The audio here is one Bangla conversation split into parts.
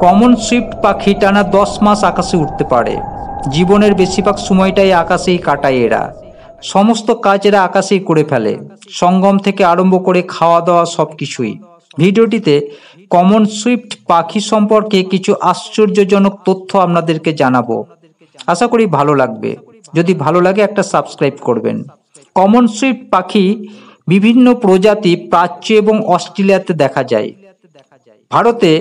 কমন সুইফট পাখি টানা 10 মাস আকাশে উঠতে পারে। জীবনের বেশিরভাগ সময়টাই আকাশেই কাটায় এরা। সমস্ত কাজ এরা আকাশেই করে ফেলে, সঙ্গম থেকে আরম্ভ করে খাওয়া দাওয়া সব কিছুই। ভিডিওটিতে কমন সুইফট পাখি সম্পর্কে কিছু আশ্চর্যজনক তথ্য আপনাদেরকে জানাবো। আশা করি ভালো লাগবে। যদি ভালো লাগে একটা সাবস্ক্রাইব করবেন। কমন সুইফট পাখি বিভিন্ন প্রজাতি প্রাচ্য এবং অস্ট্রেলিয়াতে দেখা যায়। ভারতে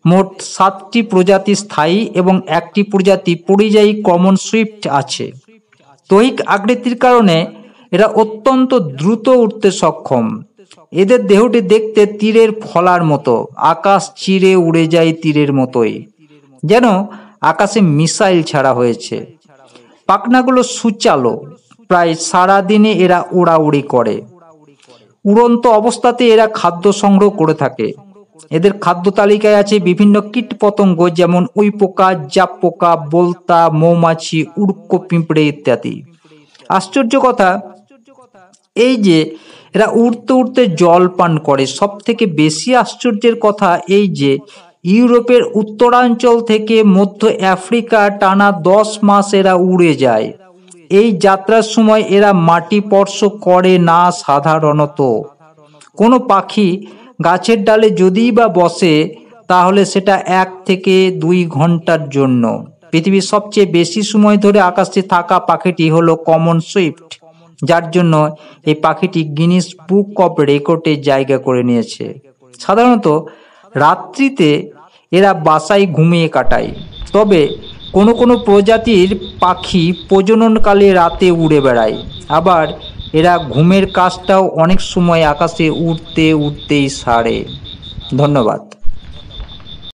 মোট 7টি প্রজাতি স্থায়ী এবং 1টি প্রজাতি পরিযায়ী কমন সুইফট আছে। দৈহিক আকৃতির কারণে এরা অত্যন্ত দ্রুত উঠতে সক্ষম। এদের দেহটি দেখতে তীরের ফলার মতো, আকাশ চিরে উড়ে যায় তীরের মতোই, যেন আকাশে মিসাইল ছাড়া হয়েছে। পাখনাগুলো সুচালো, প্রায় সারাদিনে এরা উড়াউড়ি করে। উড়ন্ত অবস্থাতে এরা খাদ্য সংগ্রহ করে থাকে। এদের খাদ্য তালিকায় আছে বিভিন্ন কীট পতঙ্গ, যেমন উইপোকা, জাপ পোকা, বোলতা, মৌমাছি, উড়কো পিঁপড়ে ইত্যাদি। আশ্চর্য কথা এই যে এরা উড়তে উড়তে জল পান করে। সব থেকে বেশি আশ্চর্যের কথা এই যে ইউরোপের উত্তরাঞ্চল থেকে মধ্য আফ্রিকা টানা 10 মাস এরা উড়ে যায়। এই যাত্রার সময় এরা মাটি স্পর্শ করে না। সাধারণত কোনো পাখি গাছের ডালে যদিই বা বসে, তাহলে সেটা 1 থেকে 2 ঘন্টার জন্য। পৃথিবীর সবচেয়ে বেশি সময় ধরে আকাশে থাকা পাখিটি হলো কমন সুইফট, যার জন্য এই পাখিটি গিনিস বুক অফ রেকর্ডে জায়গা করে নিয়েছে। সাধারণত রাত্রিতে এরা বাসায় ঘুমিয়ে কাটায়, তবে কোনো কোনো প্রজাতির পাখি প্রজননকালে রাতে উড়ে বেড়ায়। আবার এরা ঘুমের কাজটাও অনেক সময় আকাশে উড়তে উড়তেই সারে। ধন্যবাদ।